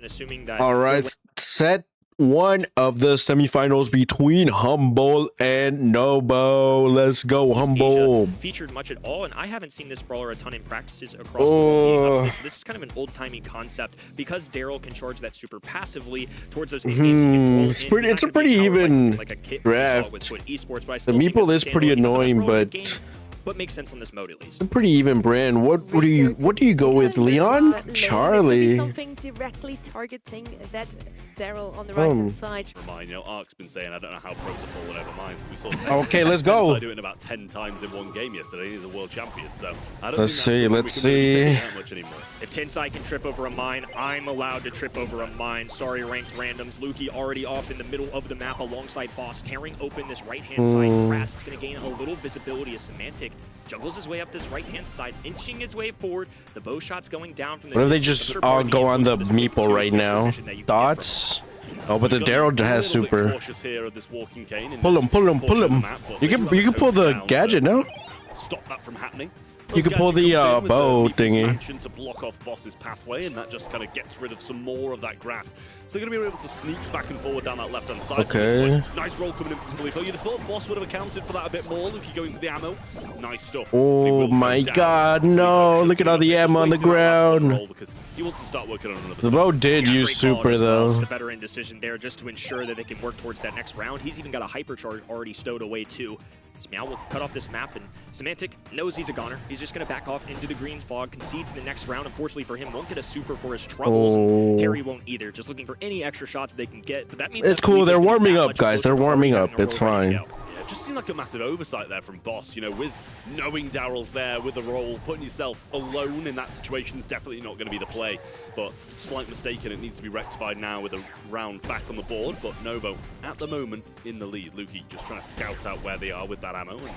Assuming that. All right, set one of the semifinals between HMBLE and NOVO. Let's go, HMBLE. Featured much at all, and I haven't seen this brawler a ton in practices across the world. This is kind of an old-timey concept because Daryl can charge that super passively towards those It's a pretty even draft. The meeple is pretty annoying, but makes sense on this mode at least. A pretty even brand. What do you go with, Leon? Charlie. Something directly targeting that Daryl on the right hand side. Mine, you know, Ark's been saying I don't know how pros are falling over mines. We saw okay, let's go. I do it about 10 times in one game yesterday. He's a world champion, so I don't let's see. Really that much anymore. If Tensai can trip over a mine, I'm allowed to trip over a mine. Sorry, ranked randoms. Lukey already off in the middle of the map alongside Boss, tearing open this right hand side grass. It's going to gain a little visibility as Semantic juggles his way up this right hand side, inching his way forward. The bow shot's going down from the. What if they just all go on the meeple right now? Thoughts? Oh, but the Daryl has super. Pull him. You can pull the gadget, no? Stop that from happening. You can pull the bow thingy to block off Boss's pathway, and that just kind of gets rid of some more of that grass. So they're going to be able to sneak back and forward down that left-hand side. Okay. Nice roll coming in from Filippo. You'd have thought Boss would have accounted for that a bit more. Lukey going for the ammo. Nice stuff. Oh my God, no! Look at all the ammo on the ground. Because he wants to start working on another. The bow did use super though. The veteran decision there, just to ensure that they can work towards that next round. He's even got a hypercharge already stowed away too. Meow will cut off this map, and Semantic knows he's a goner. He's just going to back off into the Green's Fog, concede to the next round. Unfortunately for him, won't get a super for his troubles. Terry won't either, just looking for any extra shots they can get. But that means it's cool. They're warming up, guys. They're warming up. It's fine. Just seemed like a massive oversight there from Boss, you know, with knowing Daryl's there with the roll, putting yourself alone in that situation is definitely not going to be the play. But slight mistake, and it needs to be rectified now with a round back on the board. But NOVO, at the moment, in the lead. Lukey just trying to scout out where they are with that ammo and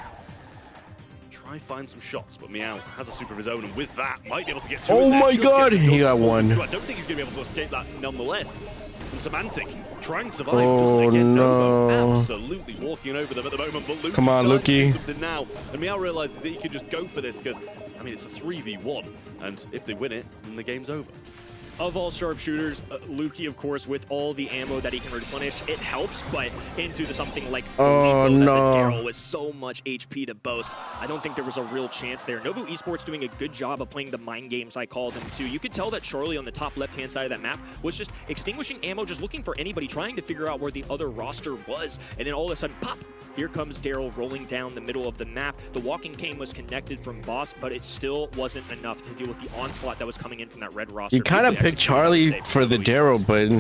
try find some shots. But Meow has a super of his own, and with that, might be able to get two. Oh my God, he got one. I don't think he's going to be able to escape that nonetheless. And Semantic trying to survive. Just again, NOVO absolutely walking over them at the moment. But Lukey, come on, Lukey. Something now, and Meow realizes that he can just go for this because, I mean, it's a 3v1, and if they win it, then the game's over. Of all sharpshooters, Lukey, of course, with all the ammo that he can replenish, it helps, but into something like Daryl with so much HP to boast, I don't think there was a real chance there. NOVO Esports doing a good job of playing the mind games, I called them too. You could tell that Charlie on the top left-hand side of that map was just extinguishing ammo, just looking for anybody, trying to figure out where the other roster was, and then all of a sudden, pop! Here comes Daryl rolling down the middle of the map. The walking cane was connected from Boss, but it still wasn't enough to deal with the onslaught that was coming in from that red roster. You kind of picked Charlie for the Daryl, but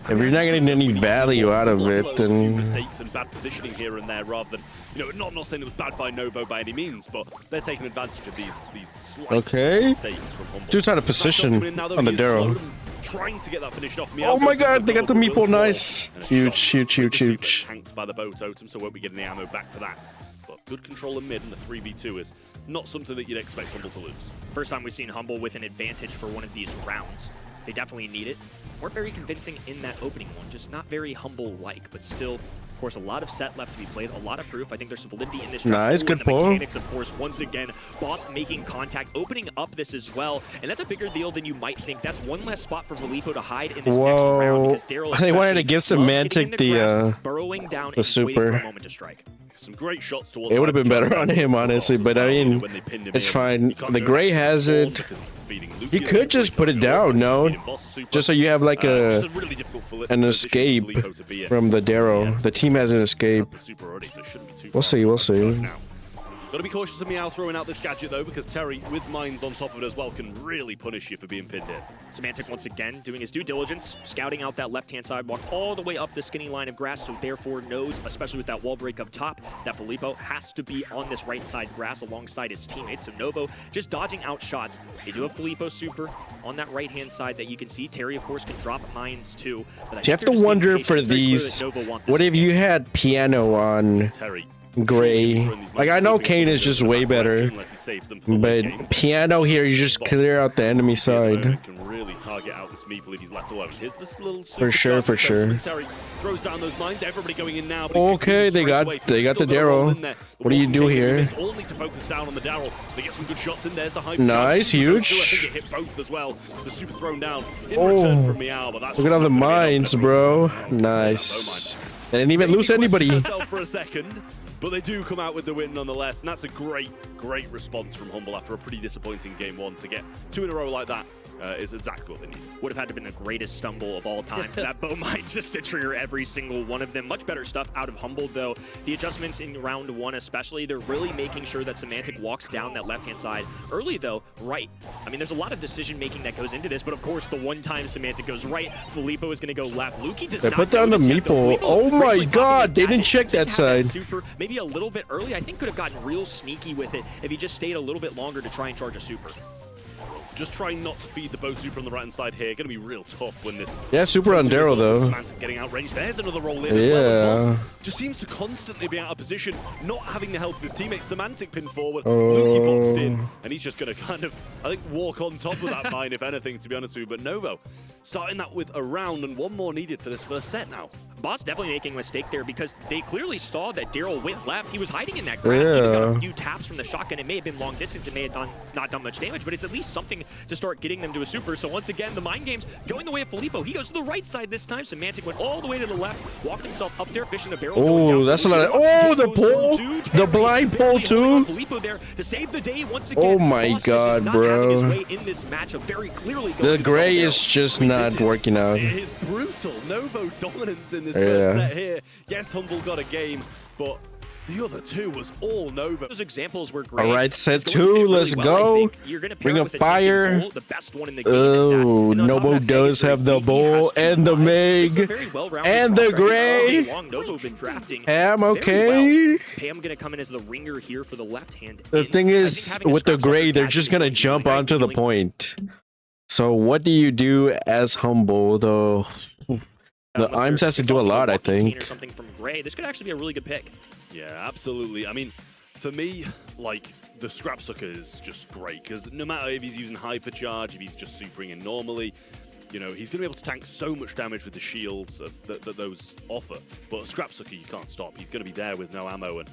if you're not getting any value out of it, then mistakes and bad positioning here and there, rather than, you know, not saying it was bad by NOVO by any means, but they're taking advantage of these slight mistakes from HMBLE. Dude's out of position on the Daryl. Trying to get that finished off. Oh my God, they got the meeple. Nice. Huge. Tanked by the bow totem, so won't be getting the ammo back for that. But good control in mid, and the 3v2 is not something that you'd expect HMBLE to lose. First time we've seen HMBLE with an advantage for one of these rounds. They definitely need it. Weren't very convincing in that opening one, just not very HMBLE-like, but still, of course, a lot of set left to be played, a lot of proof. I think there's validity in this. Nice, good pull. Mechanics, of course, once again, Boss making contact, opening up this as well, and that's a bigger deal than you might think. That's one less spot for Filippo to hide in this next round because Daryl. They wanted to give Semantic burrowing down the super. Waiting for a moment to strike. Some great shots towards. It would have been better on him, honestly, but I mean, it's fine. The gray has it. You could just put it down, no? Just so you have like an escape from the Daryl. The team has an escape. We'll see. Got to be cautious of Meow throwing out this gadget though, because Terry, with mines on top of it as well, can really punish you for being pinned in. Semantic once again doing his due diligence, scouting out that left-hand side, walked all the way up the skinny line of grass, so therefore knows, especially with that wall break up top, that Filippo has to be on this right side grass alongside his teammates. So NOVO just dodging out shots. They do have Filippo super on that right-hand side that you can see. Terry, of course, can drop mines too. But you have to wonder for these, what if you had piano on Gray. Like, I know Kane is just way better, but Piano here, you just clear out the enemy side. Target out this Meeple if he's left alone. Here's this little for sure. Terry throws down those mines. Everybody going in now. Okay, they got the Daryl. What do you do here? All need to focus down on the Daryl. They get some good shots in. There's the hype. Nice, huge. I think it hit both as well. The super thrown down in return from Meow, but that's look at all the mines, bro. Nice. They didn't even lose anybody. For a second. But they do come out with the win nonetheless, and that's a great response from Humble after a pretty disappointing game one. To get 2 in a row like that is exactly what they need. Would have had to have been the greatest stumble of all time. That bow mine just to trigger every single one of them. Much better stuff out of Humble, though. The adjustments in round 1 especially, they're really making sure that Semantic walks down that left-hand side. Early, though, right. I mean, there's a lot of decision-making that goes into this, but of course, the one time Semantic goes right, Filippo is going to go left. Lukey does not put down the Meeple. Oh my god, they didn't check that side. Super, maybe a little bit early. I think could have gotten real sneaky with it if he just stayed a little bit longer to try and charge a super. Just trying not to feed the bow super on the right-hand side here. Going to be real tough when this... Yeah, super on Daryl, though. Semantic getting outranged. There's another roll in as well. Just seems to constantly be out of position, not having the help of his teammates. Semantic pinned forward. Lukey boxed in, and he's just going to kind of, I think, walk on top of that mine, if anything, to be honest with you. But Novo starting that with a round and 1 more needed for this first set now. Boss definitely making a mistake there because they clearly saw that Daryl went left. He was hiding in that grass. He even got a few taps from the shotgun. It may have been long distance. It may have not done much damage, but it's at least something to start getting them to a super. So once again, the mind game's going the way of Filippo. He goes to the right side this time. Semantic went all the way to the left, walked himself up there, fishing the barrel. Oh, that's a lot of... Oh, the pole! The blind pole, too! Filippo there to save the day once again. Oh my god, bro. The gray is just not working out. It is brutal. Novo dominance in this first set here. Yes, Humble got a game, but the other 2 was all Novo. Those examples were great. All right, set 2, let's go. Bring a fire. Bull, the best one in the game. Oh, Novo does have the bull and the Meg and the gray. Novo been drafting. Pam, okay. Pam gonna come in as the ringer here for the left hand. The thing is, with the gray, they're just gonna jump onto the point. So what do you do as Humble, though? The Ims has to do a lot, I think. Or something from Gray. This could actually be a really good pick. Yeah, absolutely. I mean, for me, like, the Scrap Sucker is just great, because no matter if he's using Hypercharge, if he's just supering in normally, you know, he's going to be able to tank so much damage with the shields that those offer. But a Scrap Sucker, you can't stop. He's going to be there with no ammo, and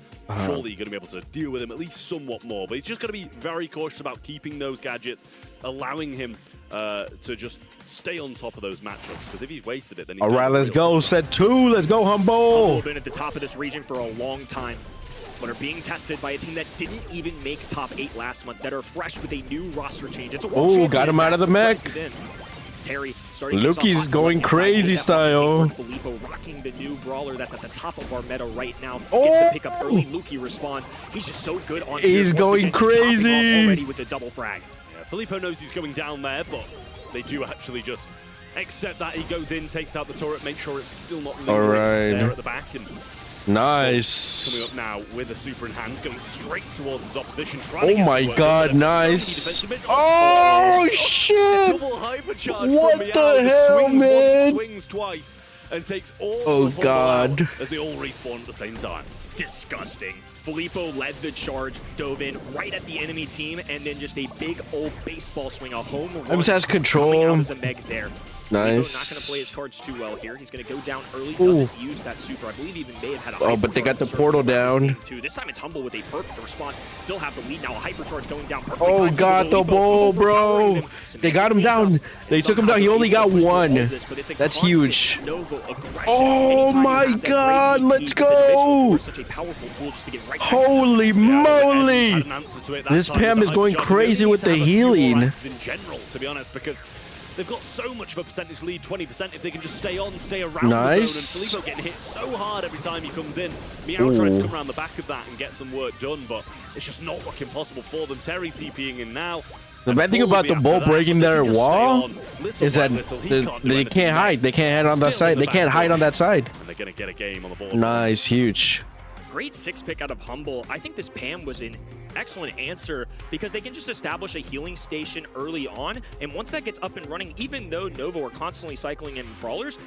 surely you're going to be able to deal with him at least somewhat more. But he's just going to be very cautious about keeping those gadgets, allowing him to just stay on top of those matchups, because if he's wasted it, then he's... All right, let's go. Set 2. Let's go, Humble. Humble been at the top of this region for a long time, but are being tested by a team that didn't even make top 8 last month, that are fresh with a new roster change. It's a oh, got him out of the mech. Terry Lukey's going crazy style. Filippo rocking the new brawler that's at the top of our meta right now. Gets to pick up early. Lukey responds. He's just so good on. He's going crazy already with the double frag. Yeah, Filippo knows he's going down there, but they do actually just accept that. He goes in, takes out the turret, makes sure it's still not lingering there at the back. And nice. Coming up now with a super in hand, going straight towards his opposition. Oh my god, nice. Oh shit. Double hypercharge. What the hell, man? Swings twice and takes all the god. As they all respawn at the same time. Disgusting. Filippo led the charge, dove in right at the enemy team, and then just a big old baseball swing, a home run. Ims has control. Out of the Meg there. Nice. Not going to play his cards too well here. He's going to go down early. Doesn't use that super. I believe even may have had a oh, but they got the portal down. This time it's Humble with a perfect response. Still have the lead now. A hypercharge going down. Oh, got the bull, bro. They got him down. They took him down. He only got 1. That's huge. Oh my god, let's go. Holy moly. This Pam is going crazy with the healing. In general, to be honest, because they've got so much of a percentage lead, 20%, if they can just stay on, stay around the zone. And Filippo getting hit so hard every time he comes in. Meow trying to come around the back of that and get some work done, but it's just not looking possible for them. Terry TPing in now. The bad thing about the bull breaking their wall is that they can't hide. They can't hide on that side. They can't hide on that side. And they're going to get a game on the ball. Nice, huge. Great 6 pick out of Humble. I think this Pam was an excellent answer because they can just establish a healing station early on, and once that gets up and running, even though Novo are constantly cycling in brawlers,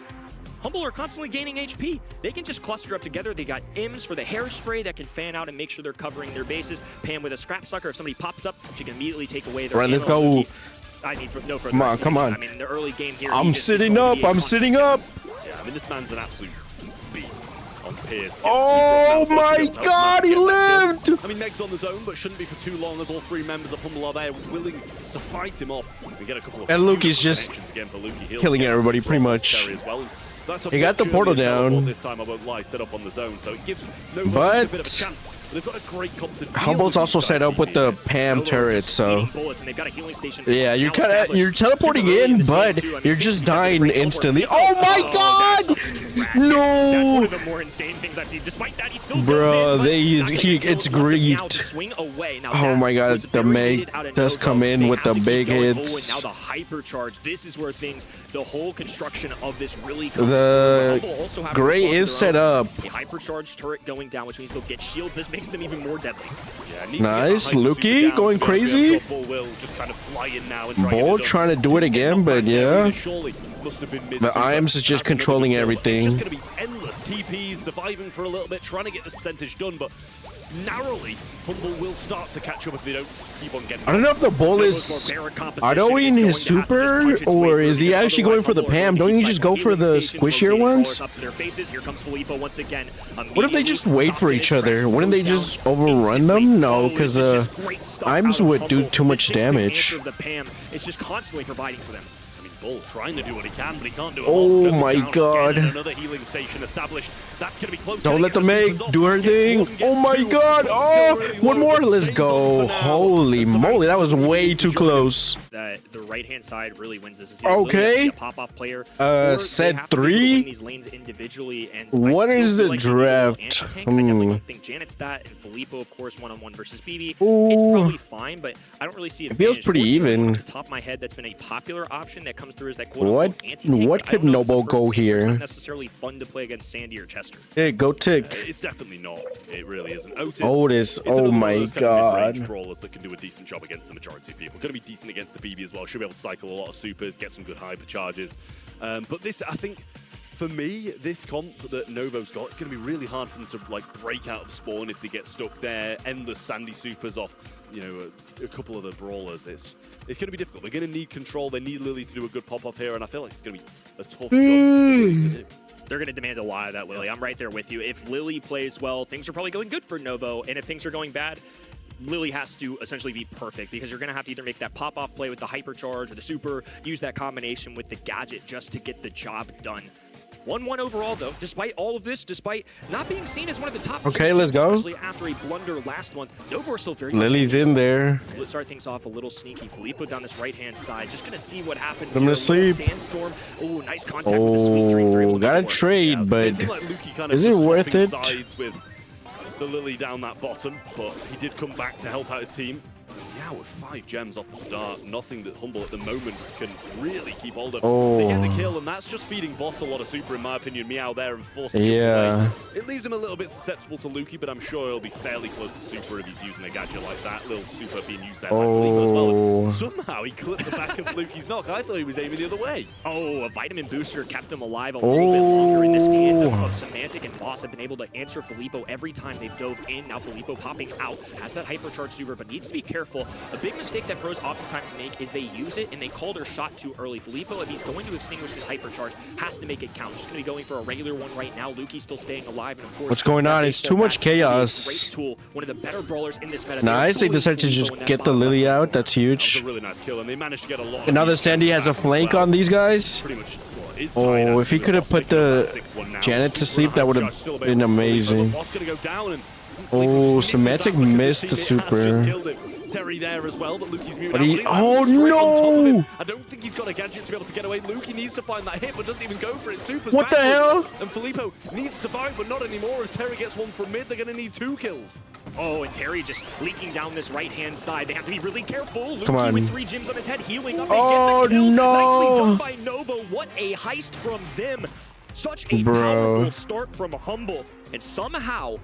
Humble are constantly gaining HP. They can just cluster up together. They got Ims for the hairspray that can fan out and make sure they're covering their bases. Pam with a scrap sucker. If somebody pops up, she can immediately take away their Right, let's go. I need no further Come on, come on. I mean, the early game here. I'm sitting up. I'm sitting up. Yeah, I mean, this man's an absolute beast on Pierce. Oh my God, he lived! I mean, Meg's on the zone, but shouldn't be for too long as all three members of Humble are there willing to fight him off and get a couple of. And Luki's just killing everybody pretty much. He got the portal down. This time I won't lie, set up on the zone, so it gives NOVO But a bit of a chance. They've got a great comp to deal Humble's with also these set guys, up with the Pam turret, so yeah, you're teleporting in, but you're just dying instantly. Oh my God! No! That's one of the more insane things I've seen. Despite that, he still Bro, goes in, it's grieved. Oh my God, the Meg does come in with the big hits. Now the hypercharge. This is where things, the whole construction of this really comes the Gray is set up. A hypercharge turret going down, which means they'll get shield. This makes them even more deadly. Yeah, nice, Luki going crazy. Bull trying to do it again, but yeah. The IAMS is just controlling everything. It's just going to be endless TPs, surviving for a little bit, trying to get this percentage done, but narrowly, Humble will start to catch up if they don't keep on getting. I don't know if the Bull is autoing his super, or is he actually going for the Pam? Don't you just go for the squishier ones? What if they just wait for each other? Wouldn't they just overrun them? No, because IAMS would do too much damage. It's just constantly providing for them. Bull trying to do what he can, but he can't do it. Oh my God. Another healing station established. That's going to be close. Don't let the Meg do her thing. Oh my God. Oh, one more. Let's go. Holy moly. That was way too close. The right-hand side really wins this. Okay. Pop-off player. Set 3. These lanes individually, and what is the draft? I definitely think Janet's that, and Filippo, of course, one-on-one versus BB. It's probably fine, but I don't really see it. Feels pretty even. Off the top of my head, that's been a popular option that comes through as that what could NOVO go here? It's not necessarily fun to play against Sandy or Chester. Hey, go Tick. It's definitely not. It really isn't. Otis. Oh my God. Brawlers that can do a decent job against the majority of people. Going to be decent against the BB as well. Should be able to cycle a lot of supers, get some good hyper charges. But this, I think, for me, this comp that NOVO's got, it's going to be really hard for them to like break out of spawn if they get stuck there. Endless Sandy supers off, you know, a couple of the brawlers. It's going to be difficult. They're going to need control. They need Lily to do a good pop off here, and I feel like it's going to be a tough job to do. They're going to demand a lot of that, Lily. I'm right there with you. If Lily plays well, things are probably going good for NOVO, and if things are going bad, Lily has to essentially be perfect, because you're going to have to either make that pop-off play with the hypercharge or the super, use that combination with the gadget just to get the job done. 1-1 overall, though, despite all of this, despite not being seen as one of the top okay, teams, let's go. Especially after a blunder last month. NOVO are still very Lily's in there. Let's start things off a little sneaky. Filippo down this right-hand side. Just going to see what happens. I'm going to sleep. Sandstorm. Oh, nice contact with the sweet drink. Got to trade, but is it worth it? With the Lily down that bottom, but he did come back to help out his team. Yeah, with 5 gems off the start, nothing that Humble at the moment can really keep hold of. They get the kill, and that's just feeding Boss a lot of super, in my opinion. Meow there and forced him away. It leaves him a little bit susceptible to Luki, but I'm sure he'll be fairly close to super if he's using a gadget like that. Little super being used there by Filippo as well. And somehow he clipped the back of Luki's knock. I thought he was aiming the other way. Oh, a vitamin booster kept him alive a little bit longer in this tandem of Semantic and Boss have been able to answer Filippo every time they've dove in. Now Filippo popping out, has that hypercharge super, but needs to be careful. A big mistake that pros oftentimes make is they use it and they call their shot too early. Filippo, if he's going to extinguish his hypercharge, has to make it count. Just going to be going for a regular one right now. Luki's still staying alive, and of course, what's going on? It's too much chaos. Great tool, one of the better brawlers in this meta. Nice, they decided to just get the Lily out. That's huge. That was a really nice kill, and they managed to get a lot. And now that Sandy has a flank on these guys. Pretty much. Oh, if he could have put the Janet to sleep, that would have been amazing. Oh, Semantic missed the super. Terry there as well, but Luki's moving out. Oh no! I don't think he's got a gadget to be able to get away. Luki needs to find that hit, but doesn't even go for it. Super's what the hell? And Filippo needs to survive, but not anymore. As Terry gets one from mid, they're going to need 2 kills. Oh, and Terry just leaking down this right-hand side. They have to be really careful. Come Luki on. with 3 gems on his head, healing up. Oh, they get the kill. no. Nicely done by NOVO. What a heist from them. Such a powerful start from Humble. And somehow,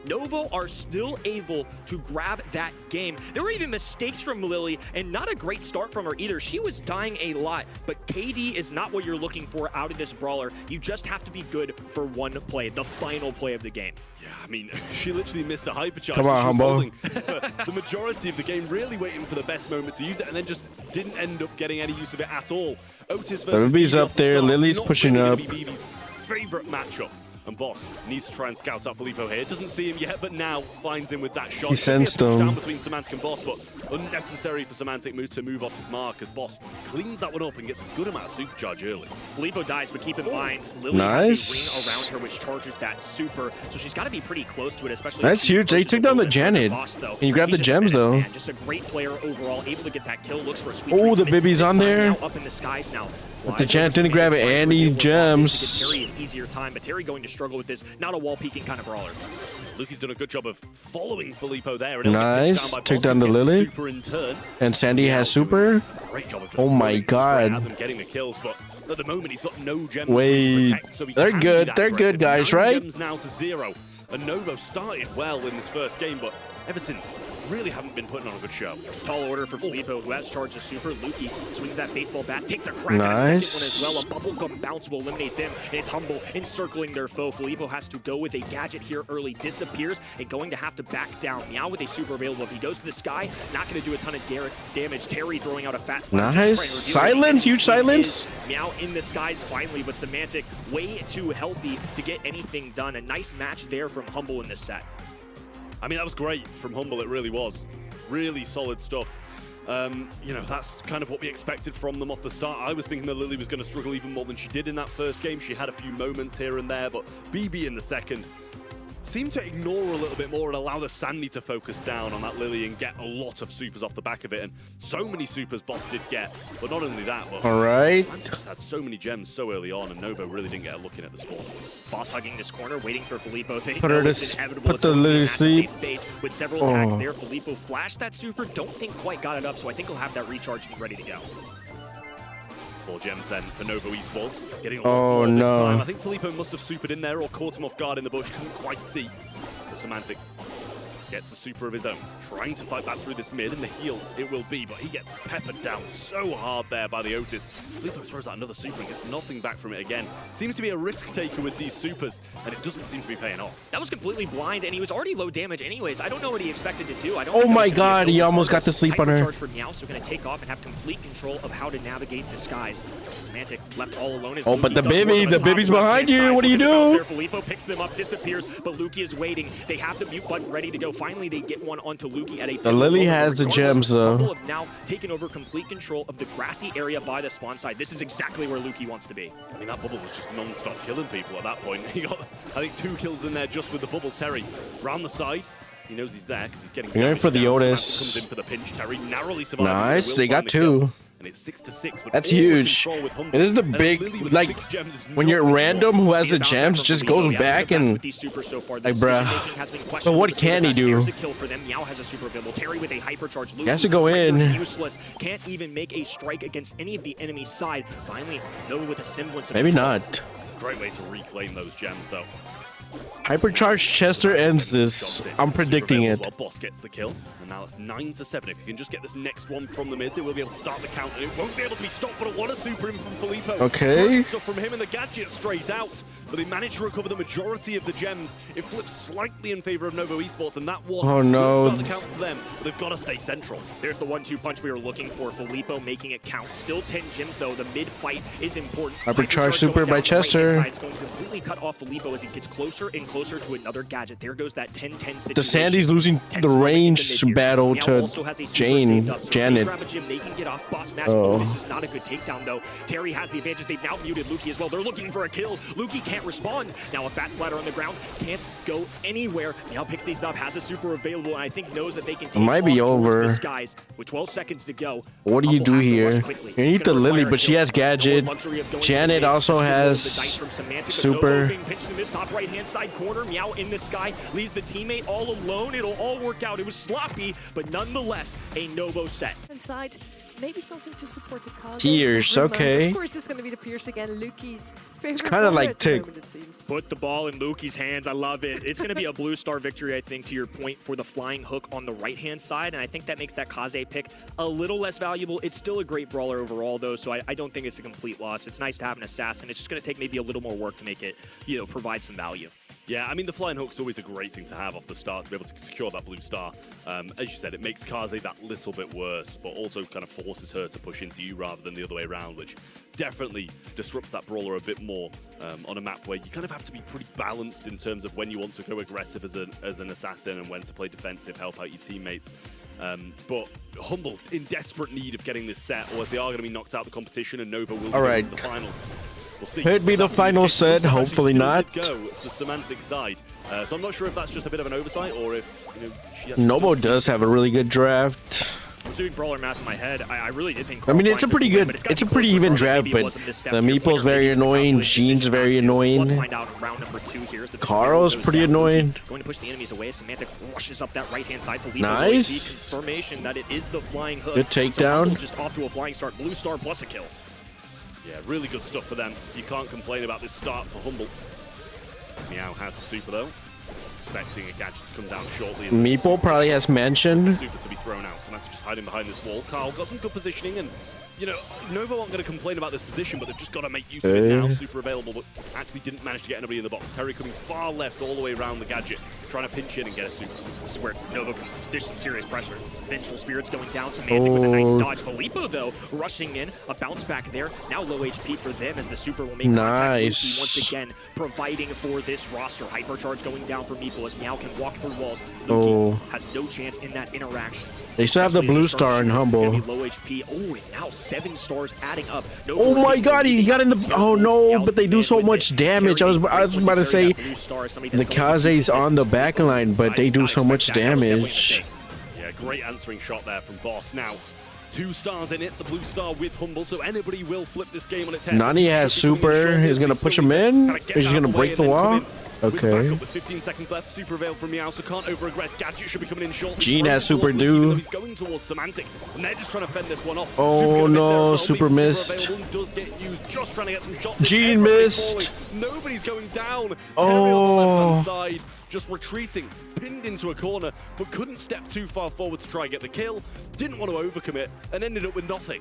Novo are still able to grab that game. There were even mistakes from Lily, and not a great start from her either. She was dying a lot, but KD is not what you're looking for out of this brawler. You just have to be good for one play, the final play of the game. Yeah, I mean, she literally missed a hypercharge. Come on, Humble. The majority of the game, really waiting for the best moment to use it, and then just didn't end up getting any use of it at all. Otis versus Ruby's BB up there, Lily's pushing up. BB's favorite matchup. And Boss needs to try and scout out Filippo here. Doesn't see him yet, but now finds him with that shot. He sensed him. Down between Semantic and Boss, but unnecessary for Semantic to move off his mark as Boss cleans that one up and gets a good amount of supercharge early. Filippo dies, but keep in mind, Lily has a ring around her which charges that super, so she's got to be pretty close to it, especially. That's huge. They took down the Janet, and you grabbed the gems though. Man. Just a great player overall, able to get that kill. Looks for a sweet. Oh, the Bibby's on there. Up in the skies now. But the Janet didn't grab any gems. Terry an easier time, but Terry going to struggle with this. Not a wall peeking kind of brawler. Luki's done a good job of following Filippo there. Nice. Took down the Lily. Super in turn. And Sandy has super. Great job of just oh my god. them getting the kills, but at the moment he's got no gems Wait. to protect, so They're good. They're good, guys, right? Gems now to 0. And Novo started well in this first game, but ever since, really haven't been putting on a good show. Tall order for Filippo, who has charged a super. Luki swings that baseball bat, takes a crack at a second one as well. A bubblegum bounce will eliminate them, and it's Humble encircling their foe. Filippo has to go with a gadget here early, disappears, and going to have to back down. Meow with a super available. If he goes to the sky, not going to do a ton of damage. Terry throwing out a fat splash. Nice. Silence, huge silence. Meow in the skies finally, but Semantic way too healthy to get anything done. A nice match there from Humble in this set. I mean, that was great from Humble, it really was. Really solid stuff. You know, that's kind of what we expected from them off the start. I was thinking that Lily was going to struggle even more than she did in that first game. She had a few moments here and there, but BB in the second seemed to ignore a little bit more and allow the Sandy to focus down on that Lily and get a lot of supers off the back of it. And so many supers Boss did get, but not only that, but all right, just had so many gems so early on, and Novo really didn't get a look in at the spawn. Boss hugging this corner, waiting for Filippo. Put her to put the Lily to sleep. With several attacks there, Filippo flashed that super. Don't think quite got it up, so I think he'll have that recharge and ready to go. 4 gems then for Novo Esports. Getting a lot more this time. I think Filippo must have supered in there or caught him off guard in the bush. Couldn't quite see. The Semantic gets a super of his own, trying to fight back through this mid, and the heal it will be, but he gets peppered down so hard there by the Otis. Filippo throws out another super and gets nothing back from it again. Seems to be a risk taker with these supers, and it doesn't seem to be paying off. That was completely blind, and he was already low damage anyways. I don't know what he expected to do. Oh my god, he almost got to sleep on her. Hypercharge for Meow, so going to take off and have complete control of how to navigate the skies. Semantic left all alone. Oh, but the Bibby's behind you. What do you do? Filippo picks them up, disappears, but Luki is waiting. They have the mute button ready to go. Finally, they get one onto Luki at a... The Lily has the gems, though. Have now taken over complete control of the grassy area by the spawn side. This is exactly where Luki wants to be. I mean, that bubble was just non-stop killing people at that point. He got, I think, 2 kills in there just with the bubble. Terry round the side. He knows he's there because he's getting... Going for the Otis. Comes in for the pinch. Terry narrowly survives. Nice, they got 2. And it's 6-6. That's huge. It is the big, like, when you're random who has the gems, just goes back and, like, bruh. But what can he do? He has to go in. Useless. Can't even make a strike against any of the enemy side. Finally, Novo with a semblance of maybe not. Great way to reclaim those gems, though. Hypercharged Chester ends this. I'm predicting it. Well, Boss gets the kill, and now it's 9-7. If you can just get this next one from the mid, they will be able to start the count, and it won't be able to be stopped. But what a super in from Filippo. Okay. Great stuff from him and the gadget straight out. But they managed to recover the majority of the gems. It flips slightly in favor of Novo Esports, and that one will start the count for them. But they've got to stay central. There's the 1-2 punch we were looking for. Filippo making it count. Still 10 gems, though. The mid fight is important. Hypercharged super by Chester. It's going to completely cut off Filippo as he gets closer and closer to another gadget. There goes that 10-10 situation. The Sandy's losing the range battle to Janet. They can get off. Boss match. Oh. This is not a good takedown, though. Terry has the advantage. They've now muted Luki as well. They're looking for a kill. Luki can't respond. Now a fat splatter on the ground. Can't go anywhere. Now picks these up. Has a super available, and I think knows that they can take it might be over. The skies with 12 seconds to go. What do you do here? You need the Lily, but she has gadget. Janet also has super. Top right-hand side corner. Meow in the sky. Leaves the teammate all alone. It'll all work out. It was sloppy, but nonetheless, a Novo set. Inside, maybe something to support the Kaze. Pierce, okay. Of course, it's going to be the Pierce again. Luki's favorite. It's kind of like Tick. Put the ball in Luki's hands. I love it. It's going to be a blue star victory, I think, to your point, for the flying hook on the right-hand side. And I think that makes that Kaze pick a little less valuable. It's still a great brawler overall, though, so I don't think it's a complete loss. It's nice to have an assassin. It's just going to take maybe a little more work to make it, you know, provide some value. Yeah, I mean, the flying hook's always a great thing to have off the start, to be able to secure that blue star. As you said, it makes Kaze that little bit worse, but also kind of forces her to push into you rather than the other way around, which definitely disrupts that brawler a bit more on a map where you kind of have to be pretty balanced in terms of when you want to go aggressive as an assassin and when to play defensive, help out your teammates. But Humble in desperate need of getting this set, or if they are going to be knocked out of the competition and Nova will be going to the finals. We'll see. Could be the final set, hopefully not. Go to Semantic side, so I'm not sure if that's just a bit of an oversight or if, you know, NOVO does have a really good draft. I was doing brawler math in my head. I really did think. I mean, it's a pretty good, it's a pretty even draft, but the Meeple's very annoying. Jean's very annoying. Carl's pretty annoying. Going to push the enemies away. Semantic rushes up that right-hand side. Nice. Confirmation that it is the flying hook. Good takedown. So just off to a flying start. Blue star plus a kill. Yeah, really good stuff for them. You can't complain about this start for Humble. Meow has the super though. Expecting a gadget to come down shortly. Meeple probably has mansion. Super to be thrown out. Semantic just hiding behind this wall. Carl got some good positioning, and you know, Novo aren't going to complain about this position, but they've just got to make use of it now. Super available, but actually didn't manage to get anybody in the box. Terry coming far left all the way around the gadget, trying to pinch in and get a super. This is where Novo can dish some serious pressure. Vengeful Spirits going down. Semantic with a nice dodge. Filippo, though, rushing in. A bounce back there. Now low HP for them as the super will make contact. Lucy once again providing for this roster. Hypercharge going down for Meeple as Meow can walk through walls. Luki has no chance in that interaction. They still have the blue star in Humble. Low HP. Oh, and now 7 stars adding up. Oh my god, he got in the... Oh no, but they do so much damage. I was about to say the Kaze's on the back line, but they do so much damage. Yeah, great answering shot there from Boss. Now, 2 stars in it, the blue star with Humble, so anybody will flip this game on its head. Nani has super. He's going to push him in. He's going to break the wall. Okay. With 15 seconds left, super availed from Meow, so can't over-aggress. Gadget should be coming in shortly. Jean has super do. He's going towards Semantic, and they're just trying to fend this one off. Oh no, super missed. Does get used, just trying to get some shots. Jean missed. Nobody's going down. Oh. Terry on the left-hand side, just retreating, pinned into a corner, but couldn't step too far forward to try and get the kill. Didn't want to overcommit, and ended up with nothing.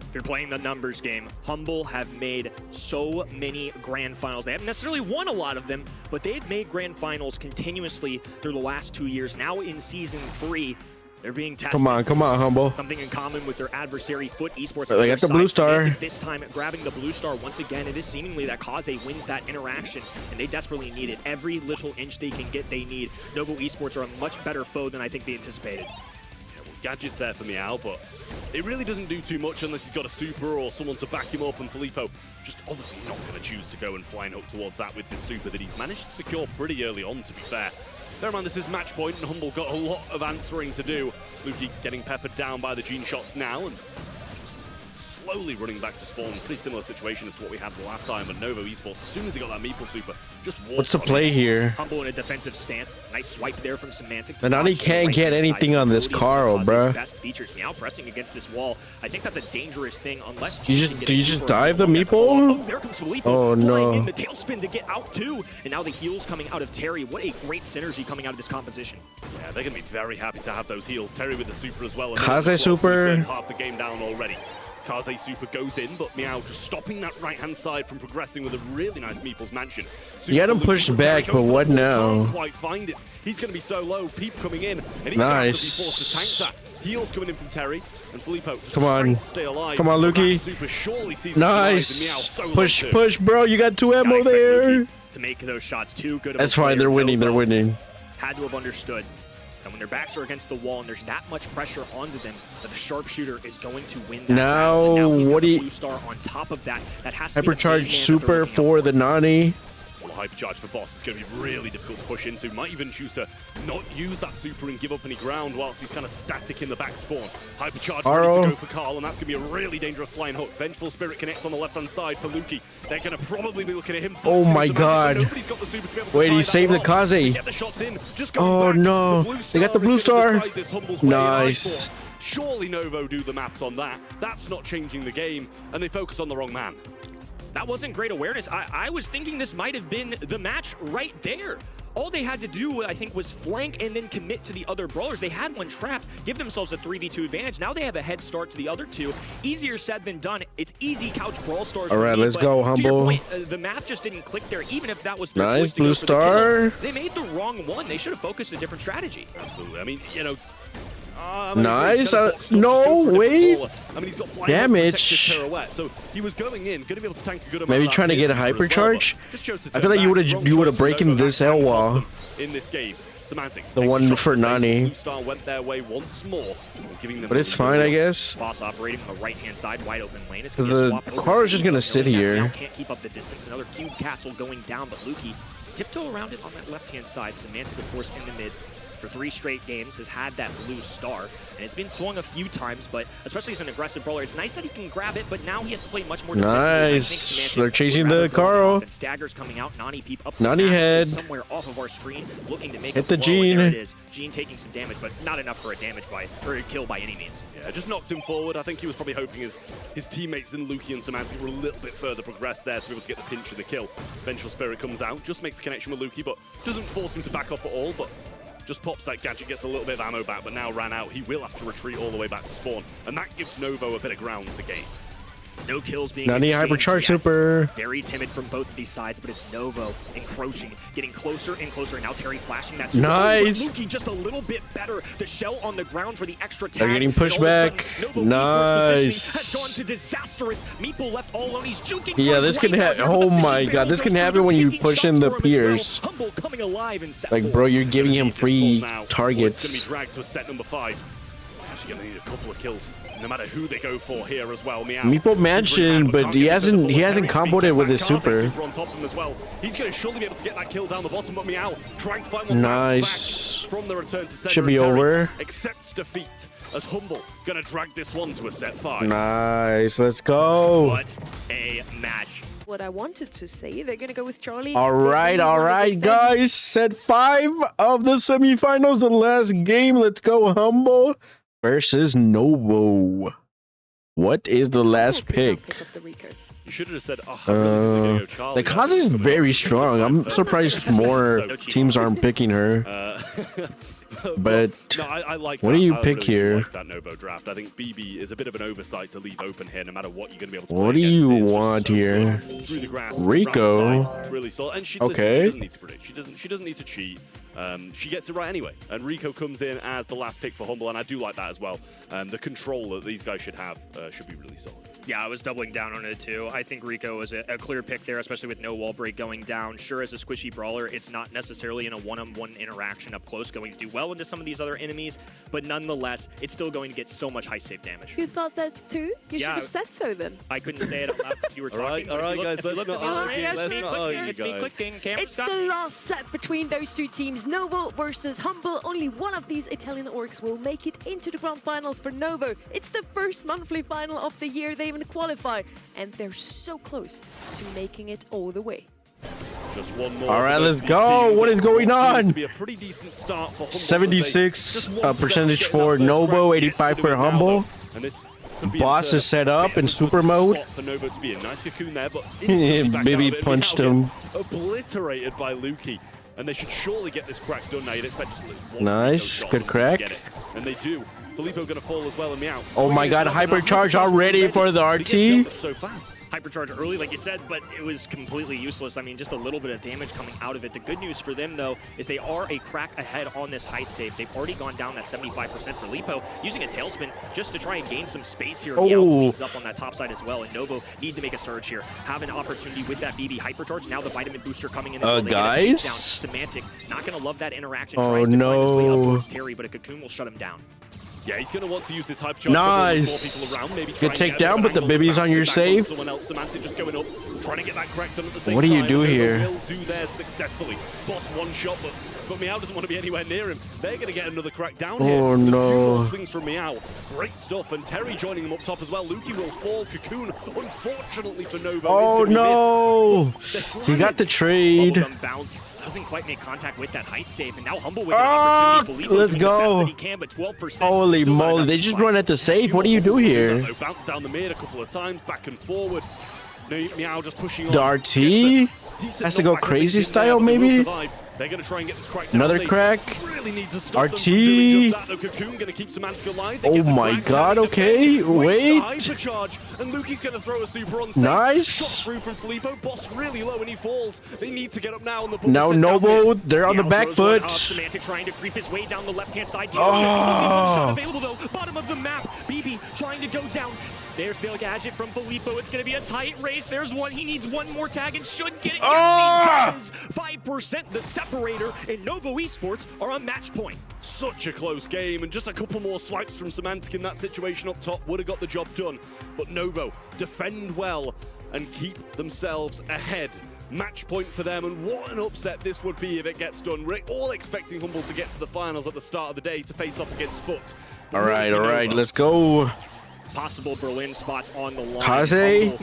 If you're playing the numbers game, Humble have made so many grand finals. They haven't necessarily won a lot of them, but they've made grand finals continuously through the last 2 years. Now in Season 3, they're being tested. Come on, Humble. Something in common with their adversary, Foot Esports. They got the blue star. This time, grabbing the blue star once again. It is seemingly that Kaze wins that interaction, and they desperately need it. Every little inch they can get, they need. NOVO Esports are a much better foe than I think they anticipated. Gadget's there for Meow, but it really doesn't do too much unless he's got a super or someone to back him up, and Filippo just obviously not going to choose to go and flying hook towards that with this super that he's managed to secure pretty early on, to be fair. Bear in mind, this is match point, and Humble got a lot of answering to do. Luki getting peppered down by the Gene shots now, and slowly running back to spawn. Pretty similar situation as to what we had the last time, but NOVO Esports, as soon as they got that Meeple super, just walked. What's the play here? Humble in a defensive stance. Nice swipe there from Semantic. And Nani can't get anything on this Carl, bruh. Best features now pressing against this wall. I think that's a dangerous thing unless do you just dive the Meeple? Oh, there comes Filippo. Oh no. In the tailspin to get out too. And now the heals coming out of Terry. What a great synergy coming out of this composition. Yeah, they're going to be very happy to have those heals. Terry with the super as well. Kaze super. Half the game down already. Kaze super goes in, but Meow just stopping that right-hand side from progressing with a really nice Meeple's Mansion. Super you had him pushed back, but what now? Can't quite find it. He's going to be so low. Peep coming in, and he's nice. going to be forced to tank that. Heals coming in from Terry, and Filippo just come on, to stay alive. Come on, Luki. Super surely sees nice. So push, bro. You got 2 ammo there. To make those shots too good. That's fine. They're winning. They're winning. Had to have understood. And when their backs are against the wall and there's that much pressure onto them, that the sharpshooter is going to win that now, what do you... blue star on top of that. That has to hypercharge super for the Nani. Well, hypercharge for Boss is going to be really difficult to push into. Might even choose to not use that super and give up any ground whilst he's kind of static in the back spawn. Hypercharge ready to go for Carl, and that's going to be a really dangerous flying hook. Vengeful Spirit connects on the left-hand side for Luki. They're going to probably be looking at him. Oh my god. Wait, he saved the Kaze. Get the shots in. Just oh no. They got the blue star. Nice. Surely Novo do the maths on that. That's not changing the game, and they focus on the wrong man. That wasn't great awareness. I was thinking this might have been the match right there. All they had to do, I think, was flank and then commit to the other brawlers. They had one trapped, give themselves a 3v2 advantage. Now they have a head start to the other two. Easier said than done. It's easy couch brawl stars. All right, let's go, Humble. To your point, the math just didn't click there, even if that was their nice choice to blue go for the star. kill. They made the wrong one. They should have focused a different strategy. Absolutely. I mean, you know. Nice. No, wait. I mean, he's got damage. Pirouette, so he was going in, going to be able to tank a good amount. Maybe of trying to get a hypercharge. I feel like you would have breaking this hell wall. In this game, Semantic. The one for Nani. Blue Star went their way once more, giving them. But it's fine, I guess. Boss operating on the right-hand side, wide open lane. It's Because the car is just gonna sit here. Can't keep up the distance. Another cube castle going down, but Lukey tiptoe around it on that left-hand side. Semantic, of course, in the mid. For 3 straight games, has had that blue star, and it's been swung a few times, but especially as an aggressive brawler, it's nice that he can grab it, but now he has to play much more defensively. Nice. They're chasing the Carl. Staggers coming out. Nani peep up. Nani head. Somewhere off of our screen, looking to make hit a the blow, Gene. and there it is. Gene taking some damage, but not enough for a kill by any means. Yeah, just knocked him forward. I think he was probably hoping his teammates in Lukey and Semantic were a little bit further progressed there to be able to get the pinch of the kill. Vengeful Spirit comes out, just makes a connection with Lukey, but doesn't force him to back off at all, but just pops that gadget, gets a little bit of ammo back, but now ran out. He will have to retreat all the way back to spawn, and that gives Novo a bit of ground to gain. No kills being Nani exchanged hypercharge yet. super. Very timid from both of these sides, but it's Novo encroaching, getting closer and closer. And now Terry flashing that super. Nice. Lukey just a little bit better. The shell on the ground for the extra tag. They're getting pushed back. Nice. Has gone to disastrous. Meeple left all alone. He's juking. Yeah, this can happen. Oh my god, this can happen when you push in the peers. Humble coming alive in set Like, bro, you're giving him free It's going to targets. be dragged to a set number 5. Actually going to need a couple of kills, no matter who they go for here as well. Meeple mentioned, but he hasn't comboed it with his super. On top of him as well. He's going to surely be able to get that kill down the bottom, but Meow trying to find one. Nice. From the return to set. Should be over. Accepts defeat as Humble going to drag this one to a set 5. Nice. Let's go. What a match. What I wanted to say, they're gonna go with Charlie. All right, guys. Set 5 of the semifinals, the last game. Let's go, Humble versus Novo. What is the last pick? You should have said, oh, I really think they're gonna go Charlie. The cause is very strong. I'm surprised more teams aren't picking her. But no, I like what that. do you I pick really here? like that Novo draft. I think BB is a bit of an oversight to leave open here, no matter what you're going to be able to. What do play you against. It's just want so here? good through the grass, Rico. side, really solid. And she, Okay. listen, she doesn't need to predict. She doesn't need to cheat. She gets it right anyway. And Rico comes in as the last pick for Humble, and I do like that as well. The control that these guys should have should be really solid. Yeah, I was doubling down on it too. I think Rico was a clear pick there, especially with no wall break going down. Sure, as a squishy brawler, it's not necessarily in a one-on-one interaction up close going to do well into some of these other enemies, but nonetheless, it's still going to get so much high save damage. You thought that too? You should Yeah. have said so then. I couldn't say it out loud because you were talking. all right, guys, let's not argue. It's me guys. clicking. Camera's It's got the me. last set between those two teams, Novo versus Humble. Only one of these Italian orcs will make it into the grand finals for Novo. It's the first monthly final of the year they even qualify, and they're so close to making it all the way. Just one more. All right, for let's these go. teams. What is going Seems on? to be a pretty decent start for Humble. 76 Just 1% percentage getting for that first Novo, crack. 85 Gets to for do it now, Humble. though. And this could be Boss into is set a up bit in of a super good mode. spot for Novo to be a nice cocoon there, but instantly back Maybe out of it. punched Meow him. gets obliterated by Lukey. And they should surely get this crack done now. You'd expect just one Nice, shot good from them to crack. get it. And they do. Filippo gonna fall as well, and Meow. Oh my god, hypercharge already for the RT. So fast. Hypercharge early, like you said, but it was completely useless. I mean, just a little bit of damage coming out of it. The good news for them, though, is they are a crack ahead on this high save. They've already gone down that 75% for Lipo, using a tailspin just to try and gain some space here. Meow leads up on that top side as well, and Novo need to make a surge here. Have an opportunity with that BB hypercharge. Now the vitamin booster coming in as well. They guys? get a takedown. Semantic, not going to love that interaction. Oh, Tries to find his way up no. towards Terry, but a cocoon will shut him down. Yeah, he's going to want to use this hypercharge. Nice. Good takedown, but the baby's on your save. Someone else, Samantha just going up, trying to get that crack done at the same What do you time. do Novo here? Will do theirs successfully. Boss one shot, but Meow doesn't want to be anywhere near him. They're going to get another crack down here. Oh, With a few no. more swings from Meow. Great stuff, and Terry joining them up top as well. Lukey will fall. Cocoon, unfortunately for Novo. Oh is gonna be no! missed. He got the trade. Bubblegum bounce doesn't quite make contact with that high save, and now Humble with an opportunity. Filippo let's doing the best go. that he can, but 12%. Holy moly, they just run at the safe. What do you do here? Bounce down the mid a couple of times, back and forward. Meow just pushing on. The RT has to go crazy style, maybe? They're going to try and get this crack down. Another crack. Really need to stop RT. them from doing just that, though. Cocoon going to keep Semantic alive. They Oh get the my crack god, down, okay, defend, wait. Hypercharge, and Luki's going to throw a super on safe. Nice. Shot through from Filippo. Boss really low and he falls. They need to get up now on the Now NOVO, they're on the back foot. Semantic trying to creep his way down the left-hand side. Oh. One shot available though. Bottom of the map. BB trying to go down. There's the gadget from Filippo. It's going to be a tight race. There's one. He needs one more tag and should get it. Yes, he does. 5% the separator, and Novo Esports are on match point. Such a close game, and just a couple more swipes from Semantic in that situation up top would have got the job done. But Novo defend well and keep themselves ahead. Match point for them, and what an upset this would be if it gets done. We're all expecting Humble to get to the finals at the start of the day to face off against Foot. All right, let's go. Possible Berlin spots on the line.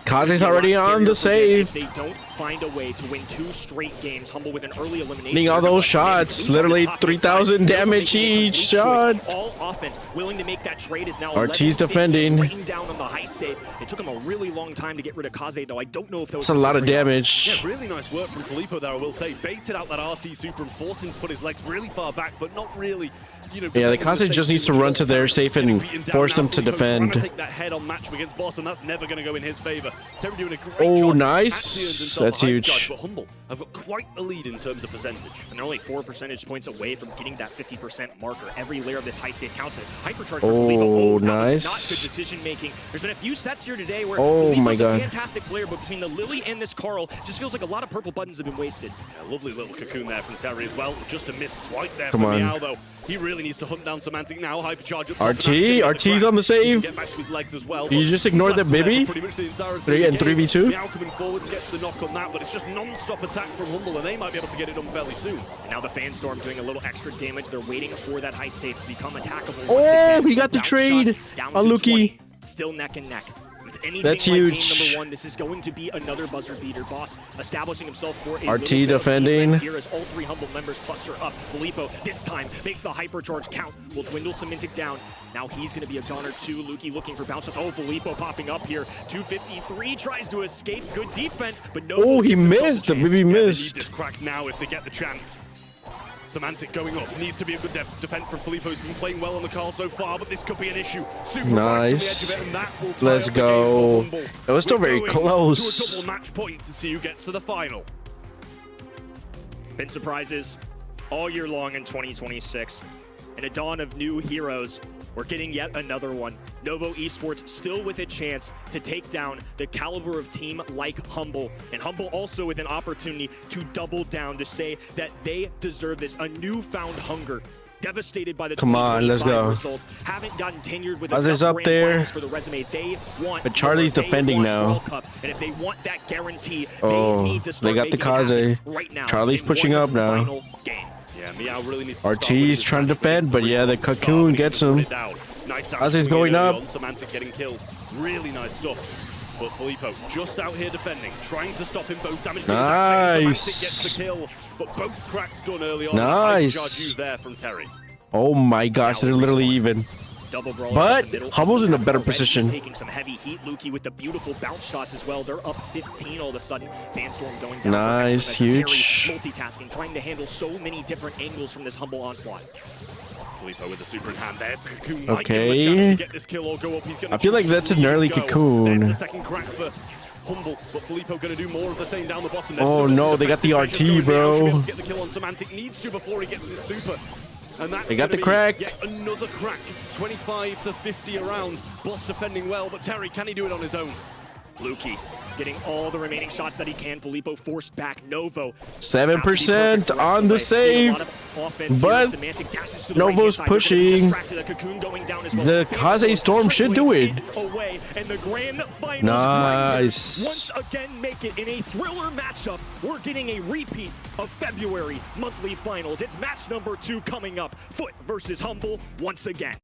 Kaze's already on the save. If they don't find a way to win 2 straight games, Humble with an early elimination. Getting all those shots, literally 3,000 damage each shot. All offense, willing to make that trade is now RT's defending. Down on the high save. It took him a really long time to get rid of Kaze, though. I don't know if that was That's a lot of damage. Yeah, really nice work from Filippo there, I will say. Baited out that RT super and forced him to put his legs really far back, but not really. You know, yeah, the Kaze just needs to run to their safe and force them to defend. Take that head-on match against Boss, and that's never going to go in his favor. Terry doing a great job. Oh, nice. That's huge. But Humble have got quite a lead in terms of percentage. And they're only 4 percentage points away from getting that 50% marker. Every layer of this high save counts. Hypercharge for Filippo. Nice. Not good decision making. There's been a few sets here today where Filippo's a fantastic player, but between the Lily and this Carl, just feels like a lot of purple buttons have been wasted. Yeah, lovely little cocoon there from Terry as well. Just a miss swipe there Come from on. Meow, though. He really needs to hunt down Semantic now. Hypercharge up. RT's on the save. Get back to his legs as well. You just ignored the baby. 3 and 3v2. Meow coming forward to get the knock on that, but it's just non-stop attack from Humble, and they might be able to get it done fairly soon. And now the Fanstorm doing a little extra damage. They're waiting for that high save to become attackable. Oh, he got the trade on Luki. Still neck and neck. That's huge. Game number 1, this is going to be another buzzer beater. Boss establishing himself for a RT defending. Here as all 3 Humble members cluster up. Filippo this time makes the hypercharge count. Will dwindle Semantic down. Now he's going to be a goner too. Luki looking for bounces. Oh, Filippo popping up here. 253 tries to escape. Good defense, but no. Oh, he missed. The baby missed. They need this crack now if they get the chance. Semantic going up. Needs to be a good defense from Filippo. He's been playing well on the car so far, but this could be an issue. Super nice. Right from the edge of it, and that will tie Let's up the go. game for Humble. It was still very We're close. to a double match point to see who gets to the final. Been surprises all year long in 2026. In a dawn of new heroes, we're getting yet another one. Novo Esports still with a chance to take down the caliber of team like Humble. And Humble also with an opportunity to double down to say that they deserve this. A newfound hunger. Devastated by the Come on, let's go. results. Haven't gotten tenured with Kaze's enough up grand there. finals for the resume. They want But Charlie's more. They defending want now. World Cup. And if they want that guarantee, Oh, they need to start they got the making it happen Kaze. right now. Charlie's in pushing one up now. final game. Yeah, Meow really needs to RT's trying to defend, but yeah, the cocoon gets him. Nice Kaze's going up. Semantic getting kills. Really nice stuff. But Filippo just out here defending, trying to stop him both damage. Nice. Semantic gets the kill, but both cracks done early on. Nice. Hypercharge used there from Terry. Oh my gosh, they're literally even. Double Brawl But in the middle. Humble's in a better Red's position. taking some heavy heat. Luki with the beautiful bounce shots as well. They're up 15 all of a sudden. Fanstorm going down. Nice, huge. Terry multitasking, trying to handle so many different angles from this Humble onslaught. Filippo with the super in hand. There's the cocoon. Might Okay. give him a chance to get this kill or go up. He's gonna I feel like that's an early go. cocoon. There's the second crack for Humble, but Filippo going to do more of the same down the bottom. There's Oh still no, some they got the defensive measures RT, going. Meow should be able bro. to get the kill on Semantic. Needs to before he gets this super. And that's They got gonna the be crack. Yet another crack. 25 to 50 around. Boss defending well, but Terry, can he do it on his own? Luki getting all the remaining shots that he can. Filippo forced back. Novo 7% on the save. But Novo's pushing. The Kaze Storm should do it. Nice. Once again, make it in a thriller matchup. We're getting a repeat of February monthly finals. It's match number 2 coming up. Foot versus Humble once again.